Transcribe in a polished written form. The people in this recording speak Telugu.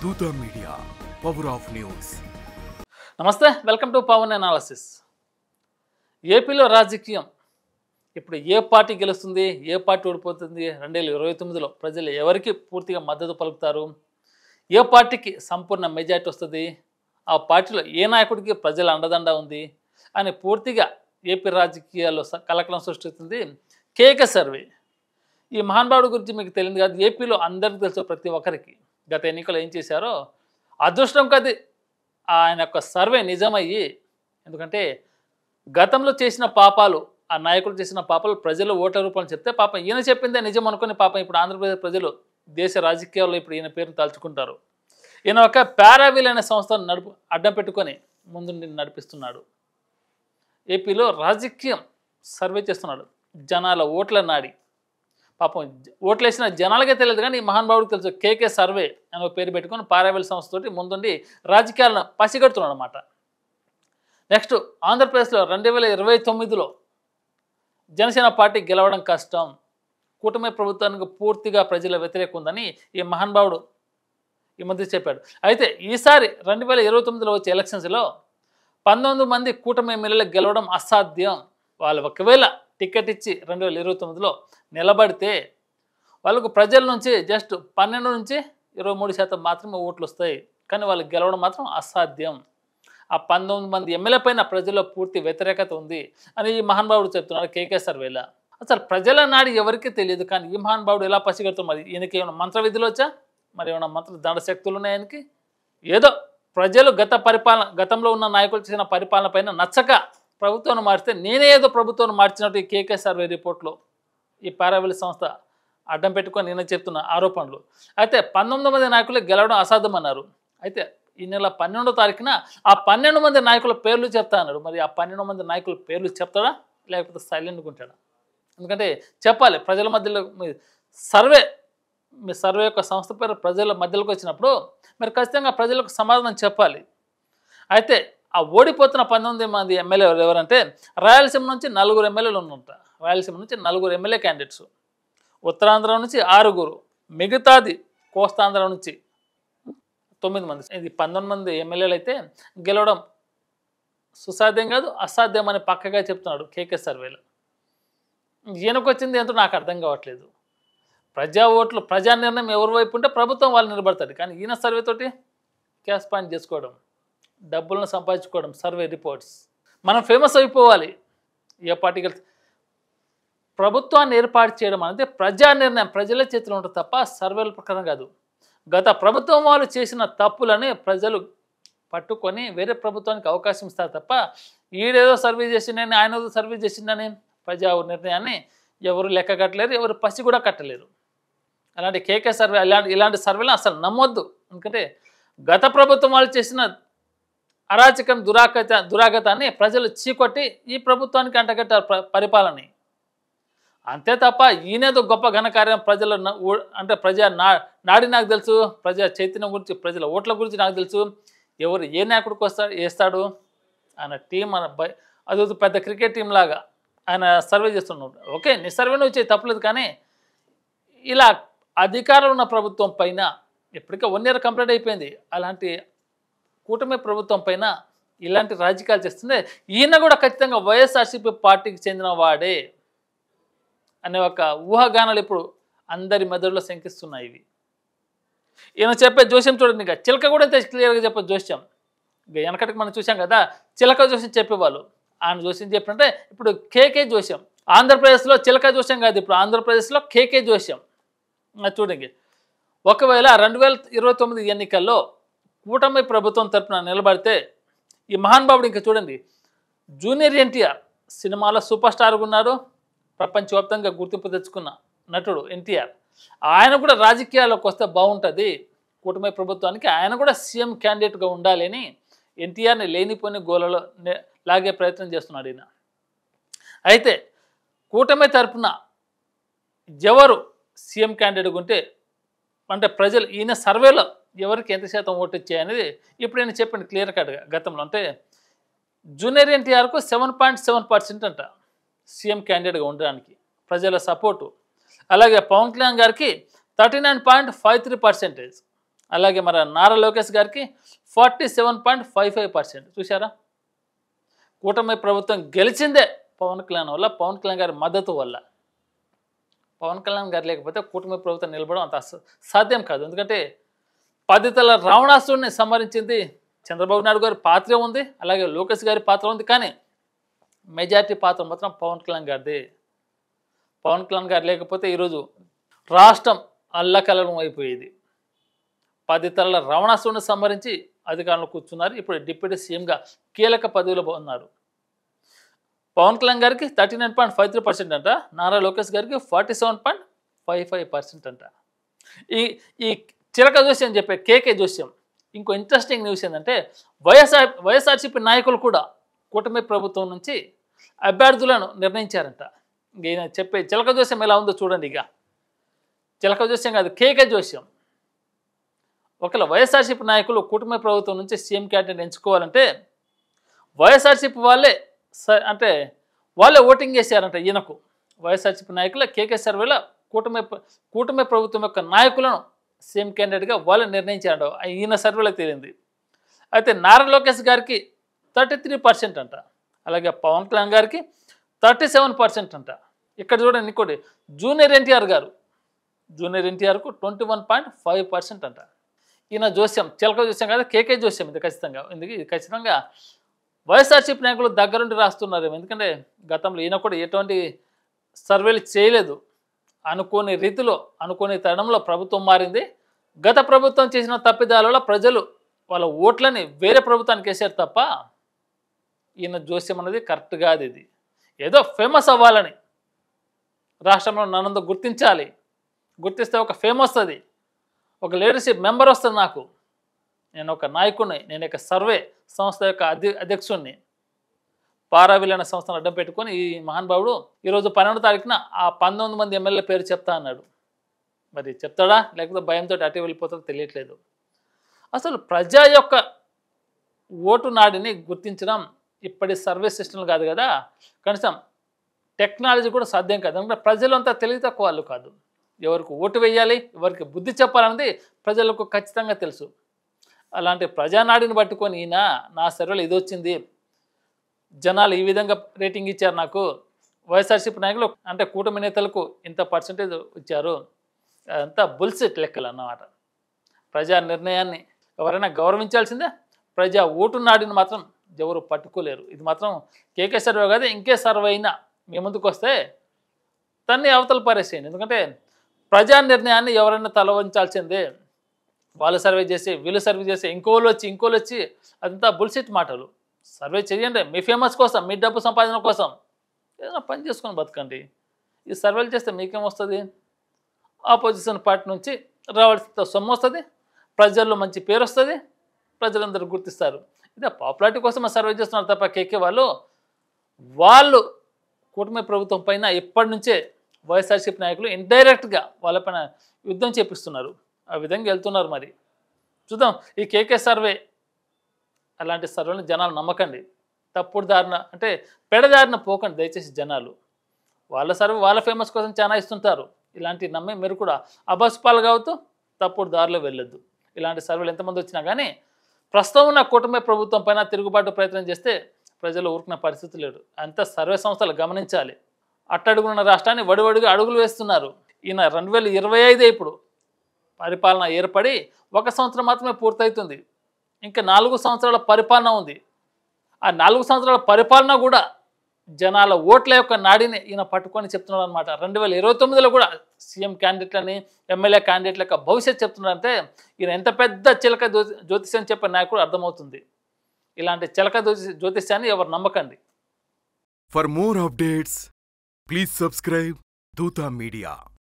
దూత మీడియా పవర్ ఆఫ్ న్యూస్. నమస్తే, వెల్కమ్ టు పవన్ అనాలిసిస్. ఏపీలో రాజకీయం ఇప్పుడు ఏ పార్టీ గెలుస్తుంది, ఏ పార్టీ ఓడిపోతుంది, 2029లో ప్రజలు ఎవరికి పూర్తిగా మద్దతు పలుకుతారు, ఏ పార్టీకి సంపూర్ణ మెజార్టీ వస్తుంది, ఆ పార్టీలో ఏ నాయకుడికి ప్రజల అండదండ ఉంది అని పూర్తిగా ఏపీ రాజకీయాల్లో కలకలం సృష్టిస్తుంది కేకే సర్వే. ఈ మహానుభావుడి గురించి మీకు తెలియదు కాదు, ఏపీలో అందరికీ తెలుసు, ప్రతి ఒక్కరికి. గత ఎన్నికలు ఏం చేశారో అదృష్టం కది ఆయన యొక్క సర్వే నిజమయ్యి. ఎందుకంటే గతంలో చేసిన పాపాలు, ఆ నాయకులు చేసిన పాపాలు ప్రజలు ఓట్ల రూపంలో చెప్తే పాపం ఈయన చెప్పిందే నిజం అనుకుని పాపం ఇప్పుడు ఆంధ్రప్రదేశ్ ప్రజలు దేశ రాజకీయాల్లో ఇప్పుడు ఈయన పేరును తలుచుకుంటారు. ఈయన ఒక పారావిల్ అనే సంస్థను అడ్డం పెట్టుకొని ముందు నడిపిస్తున్నాడు. ఏపీలో రాజకీయం సర్వే చేస్తున్నాడు, జనాల ఓట్ల నాడి. పాపం ఓట్లు వేసిన జనాలకే తెలియదు కానీ ఈ మహానుభావుడికి తెలుసు. కేకే సర్వే అని పేరు పెట్టుకొని పారావిల్ సంస్థతోటి ముందుండి రాజకీయాలను పసిగడుతున్నాడు అన్నమాట. నెక్స్ట్ ఆంధ్రప్రదేశ్లో 2029లో జనసేన పార్టీ గెలవడం కష్టం, కూటమి ప్రభుత్వానికి పూర్తిగా ప్రజల వ్యతిరేకం ఉందని ఈ మహానుభావుడు ఈ మధ్య చెప్పాడు. అయితే ఈసారి 2029లో వచ్చే ఎలక్షన్స్లో 19 మంది కూటమి ఎమ్మెల్యేలు గెలవడం అసాధ్యం. వాళ్ళు ఒకవేళ టికెట్ ఇచ్చి 2029లో నిలబడితే వాళ్ళకు ప్రజల నుంచి జస్ట్ 12 నుంచి 23% మాత్రమే ఓట్లు వస్తాయి, కానీ వాళ్ళు గెలవడం మాత్రం అసాధ్యం. ఆ 19 మంది ఎమ్మెల్యే పైన ప్రజల్లో పూర్తి వ్యతిరేకత ఉంది అని ఈ మహానుభావుడు చెప్తున్నాడు కేకే సర్వేలా. అసలు ప్రజల నాడి ఎవరికీ తెలియదు, కానీ ఈ మహానుభావుడు ఎలా పసిగడుతున్నాడు? మరి ఈయనకి ఏమైనా మంత్ర విధులు వచ్చా, మరి ఏమైనా మంత్ర దండశక్తులు ఉన్నాయి ఆయనకి? ఏదో ప్రజలు గతంలో ఉన్న నాయకులు చేసిన పరిపాలన పైన నచ్చక ప్రభుత్వాన్ని మారిస్తే నేనే ఏదో ప్రభుత్వాన్ని మార్చినట్టు ఈ కేకే సర్వే రిపోర్ట్లో ఈ పారావిల్ సంస్థ అడ్డం పెట్టుకొని నేను చెప్తున్న ఆరోపణలు. అయితే 19 మంది నాయకులు గెలవడం అసాధ్యం అన్నారు. అయితే ఈ నెల 12వ తారీఖున ఆ 12 మంది నాయకుల పేర్లు చెప్తా అన్నాడు. మరి ఆ 12 మంది నాయకుల పేర్లు చెప్తాడా లేకపోతే సైలెంట్గా ఉంటాడా? ఎందుకంటే చెప్పాలి ప్రజల మధ్యలో. మీ సర్వే యొక్క సంస్థ పేరు ప్రజల మధ్యలోకి వచ్చినప్పుడు మరి ఖచ్చితంగా ప్రజలకు సమాధానం చెప్పాలి. అయితే ఆ ఓడిపోతున్న 19 మంది ఎమ్మెల్యేలు ఎవరంటే రాయలసీమ నుంచి 4 ఎమ్మెల్యేలు ఉన్నంట. రాయలసీమ నుంచి 4 ఎమ్మెల్యే క్యాండిడేట్స్, ఉత్తరాంధ్ర నుంచి 6, మిగతాది కోస్తాంధ్ర నుంచి 9 మంది. ఇది 19 మంది ఎమ్మెల్యేలు అయితే గెలవడం సుసాధ్యం కాదు, అసాధ్యం అని పక్కగా చెప్తున్నాడు కేకే సర్వేలో. ఈయనకు వచ్చింది ఏంటో నాకు అర్థం కావట్లేదు. ప్రజా ఓట్లు, ప్రజా నిర్ణయం ఎవరి వైపు ఉంటే ప్రభుత్వం వాళ్ళు నిలబడతాడు, కానీ ఈయన సర్వేతోటి క్యాష్ పాయింట్ చేసుకోవడం, డబ్బులను సంపాదించుకోవడం, సర్వే రిపోర్ట్స్. మనం ఫేమస్ అయిపోవాలి ఏ పార్టీకి. ప్రభుత్వాన్ని ఏర్పాటు చేయడం అనేది ప్రజా నిర్ణయం, ప్రజల చేతిలో ఉంటుంది తప్ప సర్వేల ప్రకారం కాదు. గత ప్రభుత్వం వాళ్ళు చేసిన తప్పులని ప్రజలు పట్టుకొని వేరే ప్రభుత్వానికి అవకాశం ఇస్తారు తప్ప ఈడేదో సర్వే చేసిండని ఆయన ఏదో సర్వే చేసిండని ప్రజా నిర్ణయాన్ని ఎవరు లెక్క కట్టలేరు, ఎవరు పసి కూడా కట్టలేరు. అలాంటి కేకే సర్వే ఇలాంటి సర్వేలు అసలు నమ్మొద్దు. ఎందుకంటే గత ప్రభుత్వం వాళ్ళు చేసిన అరాచకం, దురాగతాన్ని ప్రజలు చీకొట్టి ఈ ప్రభుత్వానికి అంటగట్టారు పరిపాలనని. అంతే తప్ప ఈయనేదో గొప్ప ఘనకార్యం ప్రజల అంటే నాడి నాకు తెలుసు, ప్రజా చైతన్యం గురించి, ప్రజల ఓట్ల గురించి నాకు తెలుసు, ఎవరు ఏ నాయకుడికి వేస్తాడు ఆయన టీం, అది పెద్ద క్రికెట్ టీం లాగా ఆయన సర్వే చేస్తున్నాడు. ఓకే, నీ సర్వేలో వచ్చే తప్పలేదు, కానీ ఇలా అధికారం ఉన్న ప్రభుత్వం పైన ఎప్పటికీ 1 year కంప్లీట్ అయిపోయింది. అలాంటి కూటమి ప్రభుత్వం పైన ఇలాంటి రాజకీయాలు చేస్తుంటే ఈయన కూడా ఖచ్చితంగా వైఎస్ఆర్సీపీ పార్టీకి చెందిన వాడే అనే ఒక ఊహాగానాలు ఇప్పుడు అందరి మెదడులో శంకిస్తున్నాయి. ఇవి ఈయన చెప్పే జోస్యం చూడండి, ఇంకా చిలక కూడా ఇంత క్లియర్గా చెప్పే జోస్యం. ఇక వెనకటికి మనం చూసాం కదా, చిలక జోస్యం చెప్పేవాళ్ళు. ఆయన జోస్యం చెప్పినట్టే ఇప్పుడు కేకే జోస్యం. ఆంధ్రప్రదేశ్లో చిలక జోస్యం కాదు, ఇప్పుడు ఆంధ్రప్రదేశ్లో కేకే జోస్యం. చూడండి, ఒకవేళ 2029 ఎన్నికల్లో కూటమి ప్రభుత్వం తరఫున నిలబడితే ఈ మహానుభావుడు ఇంకా చూడండి, జూనియర్ ఎన్టీఆర్ సినిమాలో సూపర్ స్టార్గా ఉన్నాడు, ప్రపంచవ్యాప్తంగా గుర్తింపు తెచ్చుకున్న నటుడు ఎన్టీఆర్. ఆయన కూడా రాజకీయాల్లోకి వస్తే బాగుంటుంది, కూటమి ప్రభుత్వానికి ఆయన కూడా సీఎం క్యాండిడేట్గా ఉండాలి అని ఎన్టీఆర్ని లేనిపోయిన గోలలో లాగే ప్రయత్నం చేస్తున్నాడు ఈయన. అయితే కూటమి తరఫున ఎవరు సీఎం క్యాండిడేట్గా ఉంటే అంటే ప్రజలు ఈయన సర్వేలో ఎవరికి ఎంత శాతం ఓటు ఇచ్చాయనేది ఇప్పుడు నేను చెప్పండి క్లియర్ కట్గా. గతంలో అంటే జూనియర్ ఎన్టీఆర్కు 7.7% అంట సీఎం క్యాండిడేట్గా ఉండడానికి ప్రజల సపోర్టు. అలాగే పవన్ కళ్యాణ్ గారికి 39.53%. అలాగే మరి నారా లోకేష్ గారికి 47.55%. చూసారా, కూటమి ప్రభుత్వం గెలిచిందే పవన్ కళ్యాణ్ వల్ల, పవన్ కళ్యాణ్ గారి మద్దతు వల్ల. పవన్ కళ్యాణ్ గారు లేకపోతే కూటమి ప్రభుత్వం నిలబడడం అంత సాధ్యం కాదు. ఎందుకంటే 10 తల రావణాసురుడిని సంహరించింది చంద్రబాబు నాయుడు గారి పాత్ర ఉంది, అలాగే లోకేష్ గారి పాత్ర ఉంది. కానీ మెజారిటీ పాత్ర మాత్రం పవన్ కళ్యాణ్ గారిది. పవన్ కళ్యాణ్ గారు లేకపోతే ఈరోజు రాష్ట్రం అల్లకల్లోలం అయిపోయేది. 10 తలల రావణాసురుడిని సంహరించి అధికారంలో కూర్చున్నారు. ఇప్పుడు డిప్యూటీ సీఎంగా కీలక పదవిలో ఉన్నారు. పవన్ కళ్యాణ్ గారికి 39.53% అంట, నారా లోకేష్ గారికి 47.55% అంట. ఈ చిలక జోస్యం చెప్పే కేకే జోస్యం ఇంకో ఇంట్రెస్టింగ్ న్యూస్ ఏంటంటే, వైఎస్ఆర్సీపీ నాయకులు కూడా కూటమి ప్రభుత్వం నుంచి అభ్యర్థులను నిర్ణయించారంట. ఈయన చెప్పే చిలక జోస్యం ఎలా ఉందో చూడండి. ఇక చిలక జోస్యం కాదు, కేకే జోస్యం. ఒకవేళ వైఎస్ఆర్సీపీ నాయకులు కూటమి ప్రభుత్వం నుంచి సీఎం క్యాండిడేట్ ఎంచుకోవాలంటే వైఎస్ఆర్సీపీ అంటే వాళ్ళే ఓటింగ్ చేశారంట ఈయనకు. వైఎస్ఆర్సీపీ నాయకులు కేకే సర్వేలో కూటమి ప్రభుత్వం యొక్క నాయకులను సీఎం క్యాండిడేట్గా వాళ్ళు నిర్ణయించారంట. ఈయన సర్వేలో తేలింది. అయితే నారా లోకేష్ గారికి 33% అంట, అలాగే పవన్ కళ్యాణ్ గారికి 37% అంట. ఇక్కడ చూడండి ఇంకోటి, జూనియర్ ఎన్టీఆర్కు 21.5% అంట. ఈయన జోస్యం చిలక జోస్యం కాదు, కేకే జోస్యం ఇది ఖచ్చితంగా. ఇది ఖచ్చితంగా వైఎస్ఆర్సీపీ నాయకులు దగ్గరుండి రాస్తున్నారు. ఎందుకంటే గతంలో ఈయన కూడా ఎటువంటి సర్వేలు చేయలేదు. అనుకోని రీతిలో, అనుకోని తరుణంలో ప్రభుత్వం మారింది. గత ప్రభుత్వం చేసిన తప్పిదాల వల్ల ప్రజలు వాళ్ళ ఓట్లని వేరే ప్రభుత్వానికి వేసారు తప్ప ఈయన జోస్యం అనేది కరెక్ట్ కాదు. ఇది ఏదో ఫేమస్ అవ్వాలని, రాష్ట్రంలో నన్ను గుర్తించాలి, గుర్తిస్తే ఒక ఫేమ్ వస్తుంది, ఒక లీడర్షిప్ మెంబర్ వస్తుంది నాకు, నేను ఒక నాయకుడిని, నేను ఒక సర్వే సంస్థ యొక్క అధ్యక్షుడిని, పారావిల్ అనే సంస్థను అడ్డం పెట్టుకొని ఈ మహానుభావుడు ఈరోజు 12వ తారీఖున ఆ 19 మంది ఎమ్మెల్యే పేరు చెప్తా అన్నాడు. మరి చెప్తాడా లేకపోతే భయంతో అటు వెళ్ళిపోతాడో తెలియట్లేదు. అసలు ప్రజా యొక్క ఓటు నాడిని గుర్తించడం ఇప్పటి సర్వే సిస్టమ్లు కాదు కదా, కనీసం టెక్నాలజీ కూడా సాధ్యం కాదు. అంటే ప్రజలు అంతా తెలివి తక్కువ వాళ్ళు కాదు. ఎవరికి ఓటు వేయాలి, ఎవరికి బుద్ధి చెప్పాలన్నది ప్రజలకు ఖచ్చితంగా తెలుసు. అలాంటి ప్రజానాడిని పట్టుకొని ఈయన నా సర్వేలో ఇది వచ్చింది, జనాలు ఈ విధంగా రేటింగ్ ఇచ్చారు నాకు, వైఎస్ఆర్సీపీ నాయకులు అంటే కూటమి నేతలకు ఇంత పర్సంటేజ్ ఇచ్చారు, అదంతా బుల్సెట్ లెక్కలు అన్నమాట. ప్రజా నిర్ణయాన్ని ఎవరైనా గౌరవించాల్సిందే, ప్రజా ఓటు నాడిని మాత్రం ఎవరు పట్టుకోలేరు. ఇది మాత్రం కేకే సర్వే కాదు, ఇంకే సర్వే అయినా మీ ముందుకు వస్తే తన్ని అవతల పారేసేయండి. ఎందుకంటే ప్రజా నిర్ణయాన్ని ఎవరైనా తలవంచాల్సిందే. వాళ్ళు సర్వే చేసి, వీళ్ళు సర్వే చేసి, ఇంకోళ్ళు వచ్చి అదంతా బుల్సిట్ మాటలు. సర్వే చేయండి మీ ఫేమస్ కోసం, మీ డబ్బు సంపాదన కోసం, ఏదైనా పని చేసుకొని బతకండి. ఈ సర్వేలు చేస్తే మీకేం వస్తుంది? ఆపోజిషన్ పార్టీ నుంచి రావాల్సిన సొమ్ము వస్తుంది, ప్రజల్లో మంచి పేరు వస్తుంది, ప్రజలందరూ గుర్తిస్తారు. ఇదే పాపులారిటీ కోసం సర్వే చేస్తున్నారు తప్ప కేకే వాళ్ళు కూటమి ప్రభుత్వం పైన ఇప్పటి నుంచే వైఎస్ఆర్సీపీ నాయకులు ఇండైరెక్ట్గా వాళ్ళపైన యుద్ధం చేపిస్తున్నారు. ఆ విధంగా వెళ్తున్నారు. మరి చూద్దాం ఈ కేకే సర్వే. అలాంటి సర్వేలను జనాలు నమ్మకండి, తప్పుడు దారిన అంటే పెడదారిన పోకండి దయచేసి. జనాలు వాళ్ళ సర్వే వాళ్ళ ఫేమస్ కోసం చాలా ఇస్తుంటారు. ఇలాంటివి నమ్మి మీరు కూడా అబస్పాలు కావద్దు, తప్పుడు దారిలో వెళ్ళొద్దు. ఇలాంటి సర్వేలు ఎంతమంది వచ్చినా కానీ ప్రస్తుతం ఉన్న కూటమి ప్రభుత్వం పైన తిరుగుబాటు ప్రయత్నం చేస్తే ప్రజలు ఊరుకునే పరిస్థితి లేదు. అంతా సర్వే సంస్థలు గమనించాలి. అట్టడుగున్న రాష్ట్రాన్ని వడివడిగా అడుగులు వేస్తున్నారు. ఈయన 2025 ఇప్పుడు పరిపాలన ఏర్పడి 1 సంవత్సరం మాత్రమే పూర్తవుతుంది. ఇంకా 4 సంవత్సరాల పరిపాలన ఉంది. ఆ 4 సంవత్సరాల పరిపాలన కూడా జనాల ఓట్ల యొక్క నాడిని ఈయన పట్టుకొని చెప్తున్నాడు అనమాట. 2029లో కూడా సీఎం క్యాండిడేట్లని, ఎమ్మెల్యే క్యాండిడేట్ల యొక్క భవిష్యత్తు చెప్తున్నారంటే ఈయన ఎంత పెద్ద చిలక జ్యోతిష్యం చెప్పే నాయకుడు అర్థమవుతుంది. ఇలాంటి చిలక జ్యోతిష్యాన్ని ఎవరు నమ్మకండి. For more updates, please subscribe Dota Media.